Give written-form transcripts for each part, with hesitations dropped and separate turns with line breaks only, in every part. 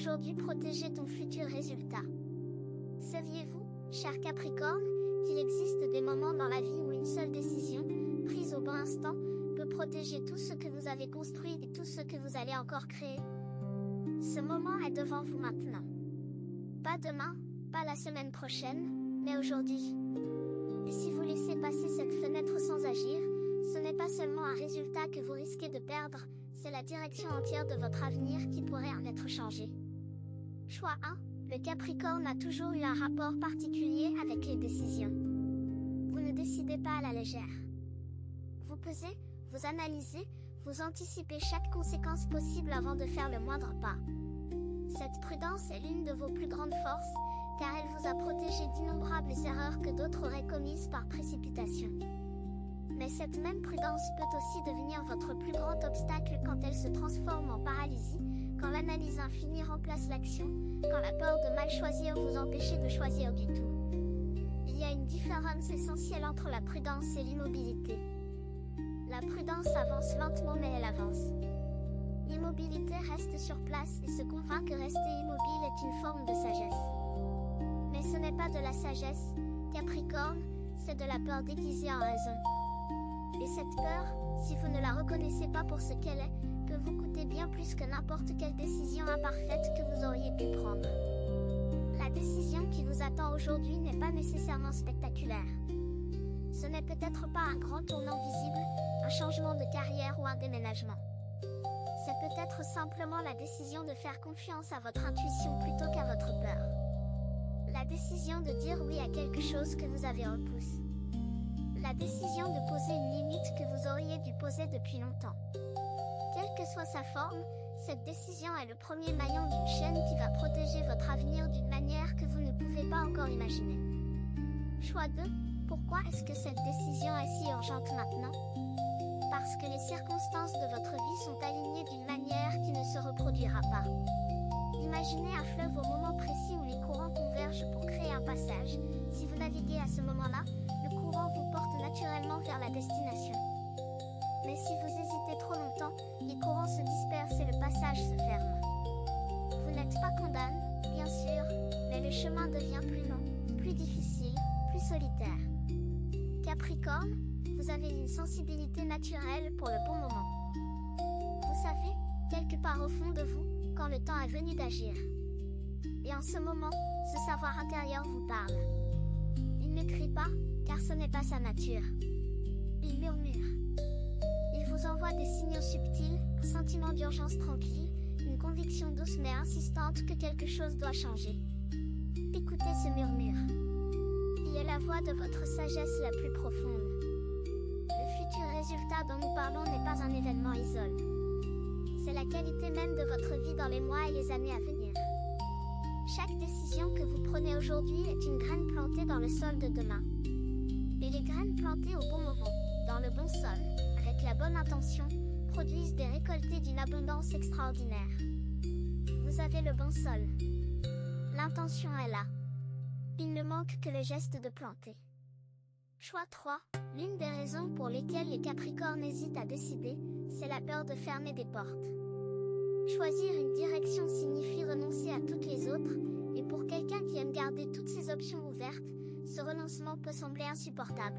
aujourd'hui protéger ton futur résultat. Saviez-vous, cher Capricorne, qu'il existe des moments dans la vie où une seule décision, prise au bon instant, peut protéger tout ce que vous avez construit et tout ce que vous allez encore créer? Ce moment est devant vous maintenant. Pas demain, pas la semaine prochaine, mais aujourd'hui. Et si vous laissez passer cette fenêtre sans agir, ce n'est pas seulement un résultat que vous risquez de perdre, c'est la direction entière de votre avenir qui pourrait en être changée. Choix 1. Le Capricorne a toujours eu un rapport particulier avec les décisions. Vous ne décidez pas à la légère. Vous pesez, vous analysez, vous anticipez chaque conséquence possible avant de faire le moindre pas. Cette prudence est l'une de vos plus grandes forces, car elle vous a protégé d'innombrables erreurs que d'autres auraient commises par précipitation. Mais cette même prudence peut aussi devenir votre plus grand obstacle quand elle se transforme en paralysie, quand l'analyse infinie remplace l'action, quand la peur de mal choisir vous empêche de choisir du tout. Il y a une différence essentielle entre la prudence et l'immobilité. La prudence avance lentement mais elle avance. L'immobilité reste sur place et se convainc que rester immobile est une forme de sagesse. Mais ce n'est pas de la sagesse, Capricorne, c'est de la peur déguisée en raison. Et cette peur, si vous ne la reconnaissez pas pour ce qu'elle est, peut vous coûter bien plus que n'importe quelle décision imparfaite que vous auriez pu prendre. La décision qui vous attend aujourd'hui n'est pas nécessairement spectaculaire. Ce n'est peut-être pas un grand tournant visible, un changement de carrière ou un déménagement. C'est peut-être simplement la décision de faire confiance à votre intuition plutôt qu'à votre peur. La décision de dire oui à quelque chose que vous avez repoussé. La décision de poser une limite que vous auriez dû poser depuis longtemps. Quelle que soit sa forme, cette décision est le premier maillon d'une chaîne qui va protéger votre avenir d'une manière que vous ne pouvez pas encore imaginer. Choix 2. Pourquoi est-ce que cette décision est si urgente maintenant? Parce que les circonstances de votre vie sont alignées d'une manière qui ne se reproduira pas. Imaginez un fleuve au moment précis où les courants convergent pour créer un passage. Si vous naviguez à ce moment-là, le courant vous porte naturellement vers la destination. Mais si vous hésitez trop longtemps, les courants se dispersent et le passage se ferme. Vous n'êtes pas condamné, bien sûr, mais le chemin devient plus long, plus difficile, plus solitaire. Capricorne, vous avez une sensibilité naturelle pour le bon moment. Vous savez, quelque part au fond de vous, quand le temps est venu d'agir. Et en ce moment, ce savoir intérieur vous parle. Il ne crie pas, car ce n'est pas sa nature. Il murmure. Il vous envoie des signaux subtils, un sentiment d'urgence tranquille, une conviction douce mais insistante que quelque chose doit changer. Écoutez ce murmure. Il est la voix de votre sagesse la plus profonde. Le futur résultat dont nous parlons n'est pas un événement isolé. C'est la qualité même de votre vie dans les mois et les années à venir. Chaque décision que vous prenez aujourd'hui est une graine plantée dans le sol de demain. Et les graines plantées au bon moment, dans le bon sol, avec la bonne intention, produisent des récoltés d'une abondance extraordinaire. Vous avez le bon sol. L'intention est là. Il ne manque que le geste de planter. Choix 3. L'une des raisons pour lesquelles les Capricornes hésitent à décider, c'est la peur de fermer des portes. Choisir une direction signifie renoncer à toutes les autres, et pour quelqu'un qui aime garder toutes ses options ouvertes, ce renoncement peut sembler insupportable.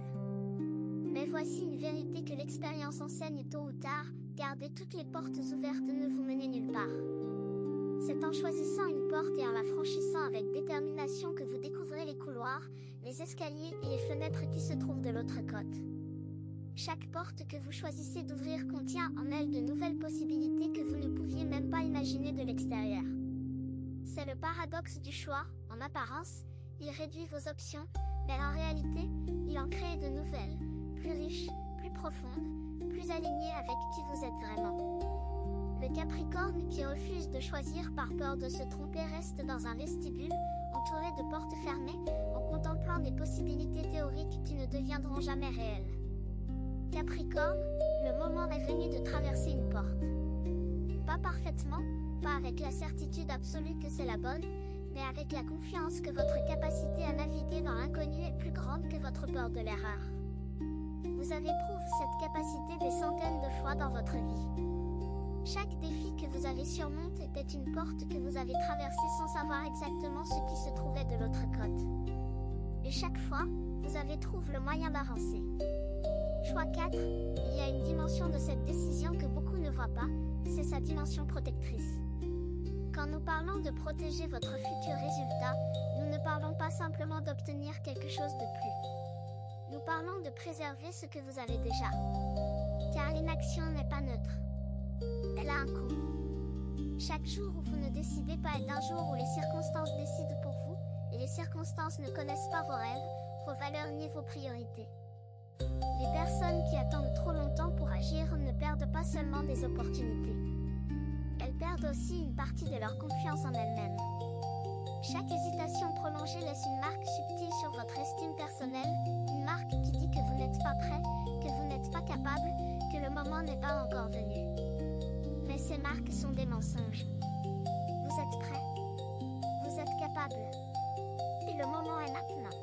Mais voici une vérité que l'expérience enseigne tôt ou tard, garder toutes les portes ouvertes ne vous menez nulle part. C'est en choisissant une porte et en la franchissant avec détermination que vous découvrez les couloirs, les escaliers et les fenêtres qui se trouvent de l'autre côte. Chaque porte que vous choisissez d'ouvrir contient en elle de nouvelles possibilités que vous ne pouviez même pas imaginer de l'extérieur. C'est le paradoxe du choix. En apparence, il réduit vos options, mais en réalité, il en crée de nouvelles, plus riches, plus profondes, plus alignées avec qui vous êtes vraiment. Le Capricorne qui refuse de choisir par peur de se tromper reste dans un vestibule, entouré de portes fermées, en contemplant des possibilités théoriques qui ne deviendront jamais réelles. Capricorne, le moment est venu de traverser une porte. Pas parfaitement, pas avec la certitude absolue que c'est la bonne, mais avec la confiance que votre capacité à naviguer dans l'inconnu est plus grande que votre peur de l'erreur. Vous avez prouvé cette capacité des centaines de fois dans votre vie. Chaque défi que vous avez surmonté était une porte que vous avez traversée sans savoir exactement ce qui se trouvait de l'autre côté. Et chaque fois, vous avez trouvé le moyen d'avancer. Choix 4. Il y a une dimension de cette décision que beaucoup ne voient pas, c'est sa dimension protectrice. Quand nous parlons de protéger votre futur résultat, nous ne parlons pas simplement d'obtenir quelque chose de plus. Nous parlons de préserver ce que vous avez déjà. Car l'inaction n'est pas neutre. Elle a un coût. Chaque jour où vous ne décidez pas est un jour où les circonstances décident pour vous, et les circonstances ne connaissent pas vos rêves, vos valeurs ni vos priorités. Les personnes qui attendent trop longtemps pour agir ne perdent pas seulement des opportunités. Elles perdent aussi une partie de leur confiance en elles-mêmes. Chaque hésitation prolongée laisse une marque subtile sur votre estime personnelle, une marque qui dit que vous n'êtes pas prêt, que vous n'êtes pas capable, que le moment n'est pas encore venu. Mais ces marques sont des mensonges. Vous êtes prêt. Vous êtes capable. Et le moment est maintenant.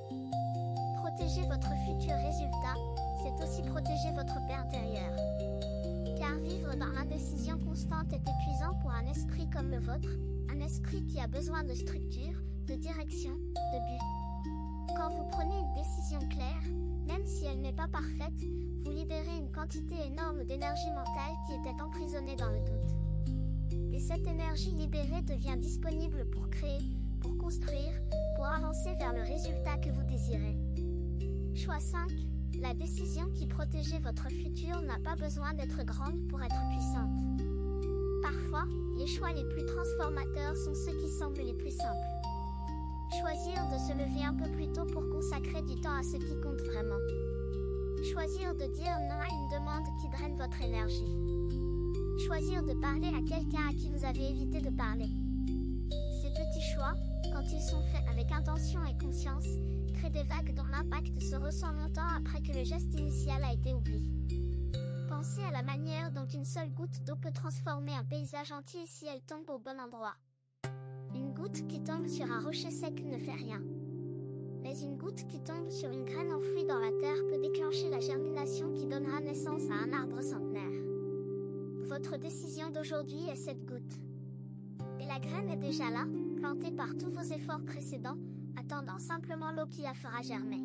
Protéger votre futur résultat, c'est aussi protéger votre paix intérieure. Car vivre dans l'indécision constante est épuisant pour un esprit comme le vôtre, un esprit qui a besoin de structure, de direction, de but. Quand vous prenez une décision claire, même si elle n'est pas parfaite, vous libérez une quantité énorme d'énergie mentale qui était emprisonnée dans le doute. Et cette énergie libérée devient disponible pour créer, pour construire, pour avancer vers le résultat que vous désirez. Choix 5. La décision qui protégeait votre futur n'a pas besoin d'être grande pour être puissante. Parfois, les choix les plus transformateurs sont ceux qui semblent les plus simples. Choisir de se lever un peu plus tôt pour consacrer du temps à ce qui compte vraiment. Choisir de dire non à une demande qui draine votre énergie. Choisir de parler à quelqu'un à qui vous avez évité de parler. Ces petits choix, quand ils sont faits avec intention et conscience, créent des vagues dont l'impact se ressent longtemps après que le geste initial a été oublié. Pensez à la manière dont une seule goutte d'eau peut transformer un paysage entier si elle tombe au bon endroit. Une goutte qui tombe sur un rocher sec ne fait rien. Mais une goutte qui tombe sur une graine enfouie dans la terre peut déclencher la germination qui donnera naissance à un arbre centenaire. Votre décision d'aujourd'hui est cette goutte. Et la graine est déjà là, plantée par tous vos efforts précédents, attendant simplement l'eau qui la fera germer.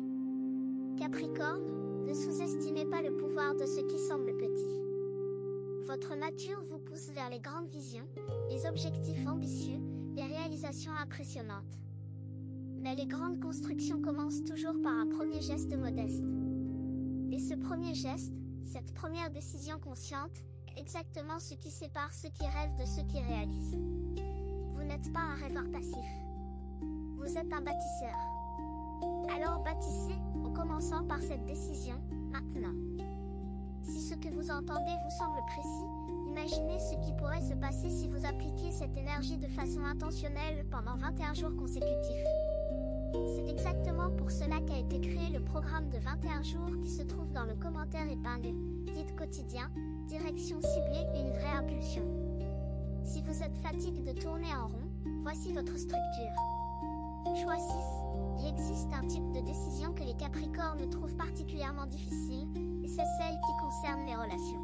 Capricorne, ne sous-estimez pas le pouvoir de ce qui semble petit. Votre nature vous pousse vers les grandes visions, les objectifs ambitieux, les réalisations impressionnantes. Mais les grandes constructions commencent toujours par un premier geste modeste. Et ce premier geste, cette première décision consciente, est exactement ce qui sépare ceux qui rêvent de ceux qui réalisent. Vous n'êtes pas un rêveur passif. Vous êtes un bâtisseur. Alors bâtissez, en commençant par cette décision, maintenant. Si ce que vous entendez vous semble précis, imaginez ce qui pourrait se passer si vous appliquiez cette énergie de façon intentionnelle pendant 21 jours consécutifs. C'est exactement pour cela qu'a été créé le programme de 21 jours qui se trouve dans le commentaire épinglé, titre quotidien, direction ciblée et une vraie impulsion. Si vous êtes fatigué de tourner en rond, voici votre structure. Choix 6. Il existe un type de décision que les Capricornes trouvent particulièrement difficile, et c'est celle qui concerne les relations.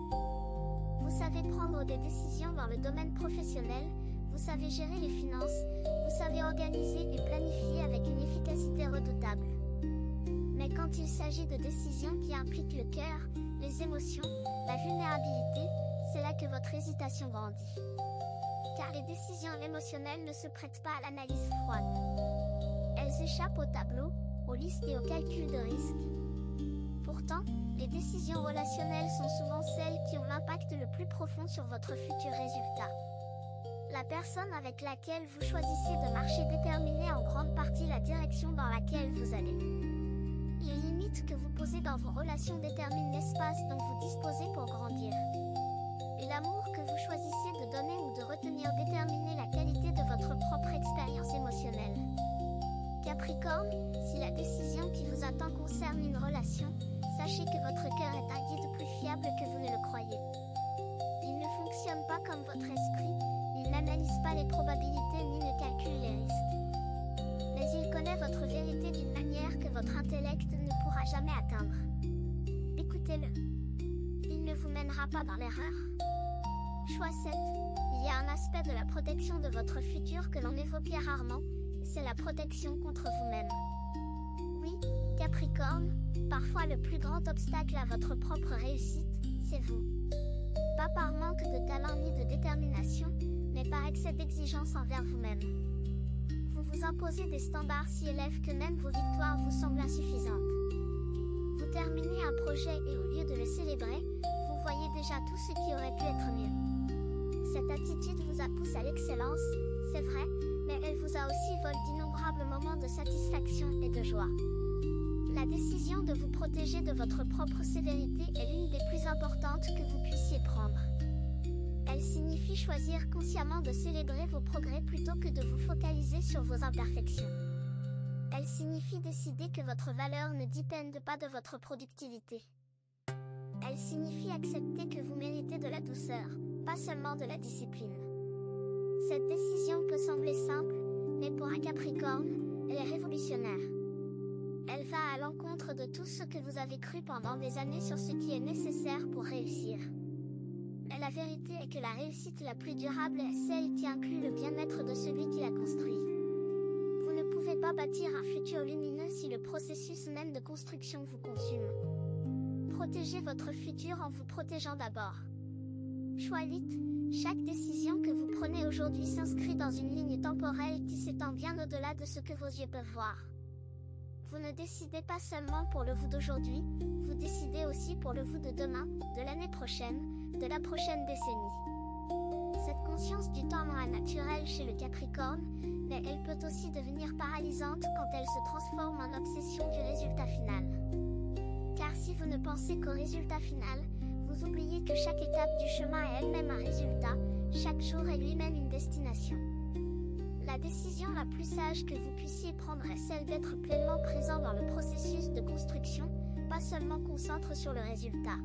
Vous savez prendre des décisions dans le domaine professionnel, vous savez gérer les finances, vous savez organiser et planifier avec une efficacité redoutable. Mais quand il s'agit de décisions qui impliquent le cœur, les émotions, la vulnérabilité, c'est là que votre hésitation grandit. Car les décisions émotionnelles ne se prêtent pas à l'analyse froide. Elles échappent au tableau, aux listes et aux calculs de risque. Pourtant, les décisions relationnelles sont souvent celles qui ont l'impact le plus profond sur votre futur résultat. La personne avec laquelle vous choisissez de marcher détermine en grande partie la direction dans laquelle vous allez. Les limites que vous posez dans vos relations déterminent l'espace dont vous disposez pour grandir. Et l'amour que vous choisissez de donner ou de retenir détermine la qualité de votre propre expérience émotionnelle. Capricorne, si la décision qui vous attend concerne une relation, sachez que votre cœur est un guide plus fiable que vous ne le croyez. Il ne fonctionne pas comme votre esprit, il n'analyse pas les probabilités ni ne calcule les risques. Mais il connaît votre vérité d'une manière que votre intellect ne pourra jamais atteindre. Écoutez-le. Il ne vous mènera pas dans l'erreur. Choix 7. Il y a un aspect de la protection de votre futur que l'on évoquait rarement, c'est la protection contre vous-même. Oui, Capricorne, parfois le plus grand obstacle à votre propre réussite, c'est vous. Pas par manque de talent ni de détermination, mais par excès d'exigence envers vous-même. Vous vous imposez des standards si élevés que même vos victoires vous semblent insuffisantes. Vous terminez un projet et au lieu de le célébrer, vous voyez déjà tout ce qui aurait pu être mieux. Cette attitude vous a poussé à l'excellence, c'est vrai, mais elle vous a aussi volé d'innombrables moments de satisfaction et de joie. La décision de vous protéger de votre propre sévérité est l'une des plus importantes que vous puissiez prendre. Elle signifie choisir consciemment de célébrer vos progrès plutôt que de vous focaliser sur vos imperfections. Elle signifie décider que votre valeur ne dépende pas de votre productivité. Elle signifie accepter que vous méritez de la douceur, pas seulement de la discipline. Cette décision peut sembler simple, mais pour un Capricorne, elle est révolutionnaire. Elle va à l'encontre de tout ce que vous avez cru pendant des années sur ce qui est nécessaire pour réussir. Mais la vérité est que la réussite la plus durable est celle qui inclut le bien-être de celui qui l'a construit. Vous ne pouvez pas bâtir un futur lumineux si le processus même de construction vous consume. Protégez votre futur en vous protégeant d'abord. Choix 8. Chaque décision que vous prenez aujourd'hui s'inscrit dans une ligne temporelle qui s'étend bien au-delà de ce que vos yeux peuvent voir. Vous ne décidez pas seulement pour le vous d'aujourd'hui, vous décidez aussi pour le vous de demain, de l'année prochaine, de la prochaine décennie. Cette conscience du temps est naturelle chez le Capricorne, mais elle peut aussi devenir paralysante quand elle se transforme en obsession du résultat final. Car si vous ne pensez qu'au résultat final, vous oubliez que chaque étape du chemin est elle-même un résultat, chaque jour est lui-même une destination. La décision la plus sage que vous puissiez prendre est celle d'être pleinement présent dans le processus de construction, pas seulement concentré sur le résultat.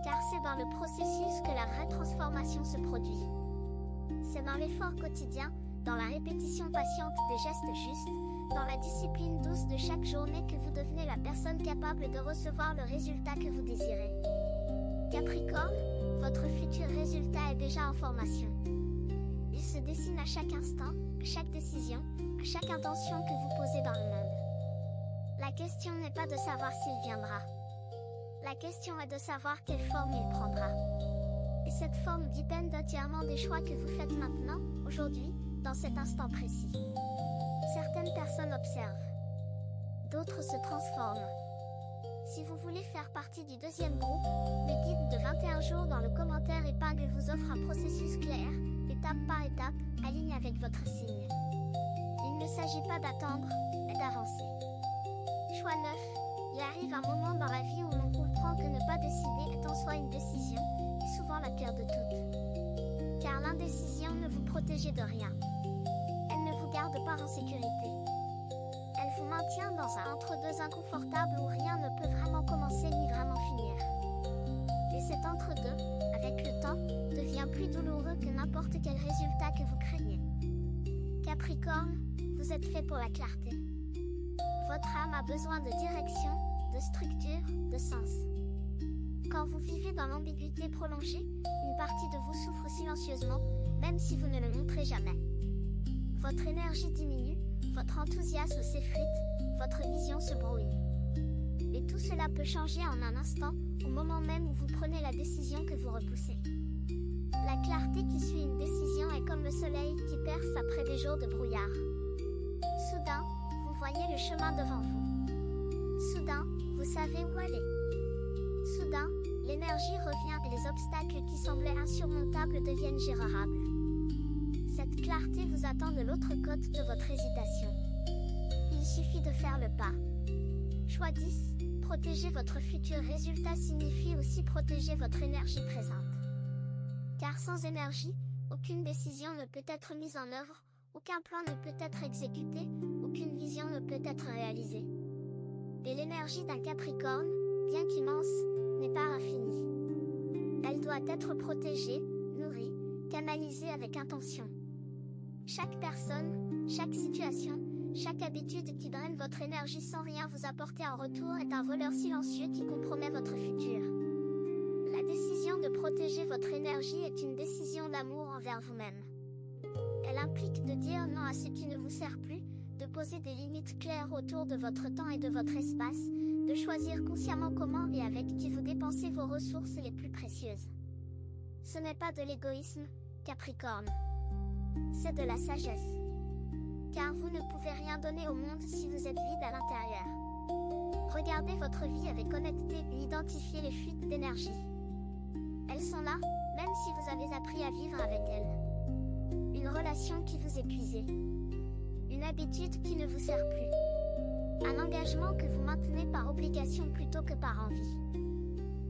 Car c'est dans le processus que la vraie transformation se produit. C'est dans l'effort quotidien, dans la répétition patiente des gestes justes, dans la discipline douce de chaque journée que vous devenez la personne capable de recevoir le résultat que vous désirez. Capricorne, votre futur résultat est déjà en formation. Il se dessine à chaque instant, à chaque décision, à chaque intention que vous posez dans le monde. La question n'est pas de savoir s'il viendra. La question est de savoir quelle forme il prendra. Et cette forme dépend entièrement des choix que vous faites maintenant, aujourd'hui, dans cet instant précis. Certaines personnes observent. D'autres se transforment. Si vous voulez faire partie du deuxième groupe, le guide de 21 jours dans le commentaire épingle vous offre un processus clair, étape par étape, aligné avec votre signe. Il ne s'agit pas d'attendre, mais d'avancer. Choix 9. Il arrive un moment dans la vie où l'on comprend que ne pas décider est en soi une décision, et souvent la pire de toutes. Car l'indécision ne vous protège de rien. Elle ne vous garde pas en sécurité. Elle vous maintient dans un entre-deux inconfortable où rien ne peut vraiment commencer ni vraiment finir. Et cet entre-deux, avec le temps, devient plus douloureux que n'importe quel résultat que vous craignez. Capricorne, vous êtes fait pour la clarté. Votre âme a besoin de direction, de structure, de sens. Quand vous vivez dans l'ambiguïté prolongée, une partie de vous souffre silencieusement, même si vous ne le montrez jamais. Votre énergie diminue, votre enthousiasme s'effrite, votre vision se brouille. Et tout cela peut changer en un instant, au moment même où vous prenez la décision que vous repoussez. La clarté qui suit une décision est comme le soleil qui perce après des jours de brouillard. Soudain, vous voyez le chemin devant vous. Soudain, vous savez où aller. Soudain, l'énergie revient et les obstacles qui semblaient insurmontables deviennent gérables. Cette clarté vous attend de l'autre côté de votre hésitation. Il suffit de faire le pas. Choix 10. Protéger votre futur résultat signifie aussi protéger votre énergie présente. Car sans énergie, aucune décision ne peut être mise en œuvre, aucun plan ne peut être exécuté, aucune vision ne peut être réalisée. Et l'énergie d'un Capricorne, bien qu'immense, n'est pas infinie. Elle doit être protégée, nourrie, canalisée avec intention. Chaque personne, chaque situation, chaque habitude qui draine votre énergie sans rien vous apporter en retour est un voleur silencieux qui compromet votre futur. La décision de protéger votre énergie est une décision d'amour envers vous-même. Elle implique de dire non à ce qui ne vous sert plus, de poser des limites claires autour de votre temps et de votre espace, de choisir consciemment comment et avec qui vous dépensez vos ressources les plus précieuses. Ce n'est pas de l'égoïsme, Capricorne. C'est de la sagesse. Car vous ne pouvez rien donner au monde si vous êtes vide à l'intérieur. Regardez votre vie avec honnêteté et identifiez les fuites d'énergie. Elles sont là, même si vous avez appris à vivre avec elles. Une relation qui vous épuisait. Une habitude qui ne vous sert plus. Un engagement que vous maintenez par obligation plutôt que par envie.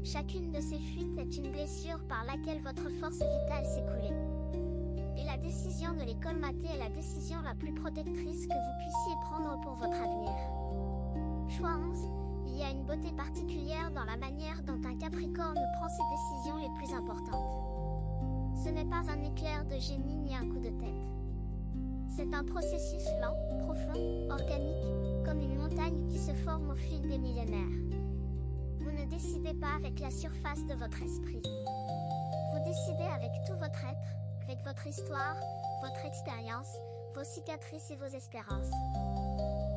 Chacune de ces fuites est une blessure par laquelle votre force vitale s'est coulée. Et la décision de les colmater est la décision la plus protectrice que vous puissiez prendre pour votre avenir. Choix 11. Il y a une beauté particulière dans la manière dont un Capricorne prend ses décisions les plus importantes. Ce n'est pas un éclair de génie ni un coup de tête. C'est un processus lent, profond, organique, comme une montagne qui se forme au fil des millénaires. Vous ne décidez pas avec la surface de votre esprit. Vous décidez avec tout votre être, avec votre histoire, votre expérience, vos cicatrices et vos espérances.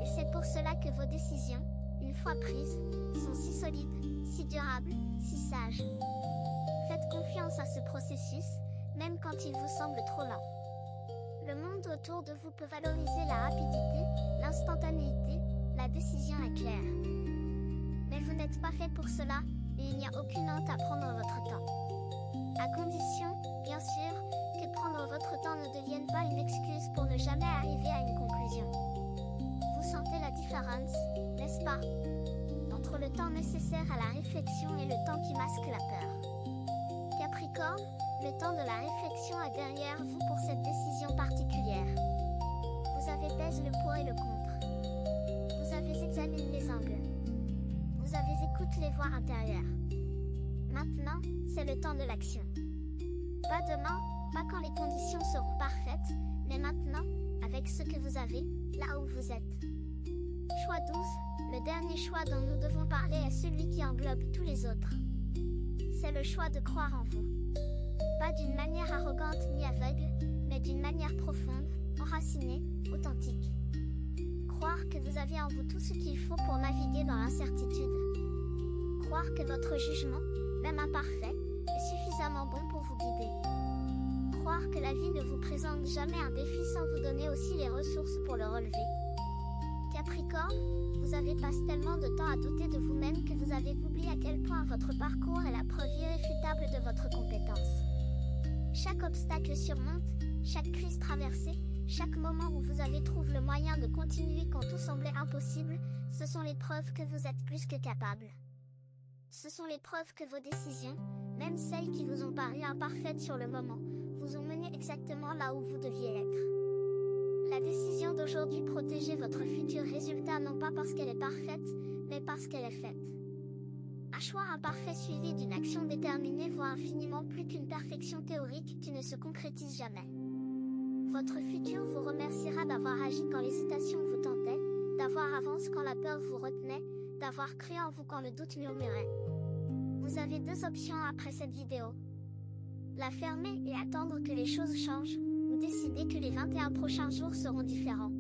Et c'est pour cela que vos décisions, une fois prises, sont si solides, si durables, si sages. Faites confiance à ce processus, même quand il vous semble trop lent. Le monde autour de vous peut valoriser la rapidité, l'instantanéité, la décision est claire. Mais vous n'êtes pas fait pour cela, et il n'y a aucune honte à prendre votre temps. À condition, bien sûr, que prendre votre temps ne devienne pas une excuse pour ne jamais arriver à une conclusion. Vous sentez la différence, n'est-ce pas? Entre le temps nécessaire à la réflexion et le temps qui masque la peur. Capricorne, le temps de la réflexion est derrière vous pour cette décision particulière. Vous avez pesé le pour et le contre. Vous avez examiné les angles. Vous avez écouté les voix intérieures. Maintenant, c'est le temps de l'action. Pas demain, pas quand les conditions seront parfaites, mais maintenant, avec ce que vous avez, là où vous êtes. Choix 12, le dernier choix dont nous devons parler est celui qui englobe tous les autres. C'est le choix de croire en vous. Pas d'une manière arrogante ni aveugle, mais d'une manière profonde, enracinée, authentique. Croire que vous avez en vous tout ce qu'il faut pour naviguer dans l'incertitude. Croire que votre jugement, même imparfait, est suffisamment bon pour vous guider. Croire que la vie ne vous présente jamais un défi sans vous donner aussi les ressources pour le relever. Capricorne, vous avez passé tellement de temps à douter de vous-même que vous avez oublié à quel point votre parcours est la preuve irréfutable de votre compétence. Chaque obstacle surmonte, chaque crise traversée, chaque moment où vous avez trouvé le moyen de continuer quand tout semblait impossible, ce sont les preuves que vous êtes plus que capable. Ce sont les preuves que vos décisions, même celles qui vous ont paru imparfaites sur le moment, vous ont mené exactement là où vous deviez être. La décision d'aujourd'hui protéger votre futur résultat non pas parce qu'elle est parfaite, mais parce qu'elle est faite. Un choix imparfait suivi d'une action déterminée vaut infiniment plus qu'une perfection théorique qui ne se concrétise jamais. Votre futur vous remerciera d'avoir agi quand l'hésitation vous tentait, d'avoir avancé quand la peur vous retenait, d'avoir cru en vous quand le doute murmurait. Vous avez deux options après cette vidéo. La fermer et attendre que les choses changent, ou décider que les 21 prochains jours seront différents.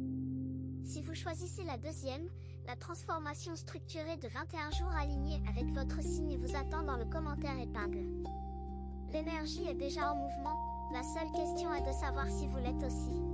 Si vous choisissez la deuxième, la transformation structurée de 21 jours alignés avec votre signe vous attend dans le commentaire épingle. L'énergie est déjà en mouvement, la seule question est de savoir si vous l'êtes aussi.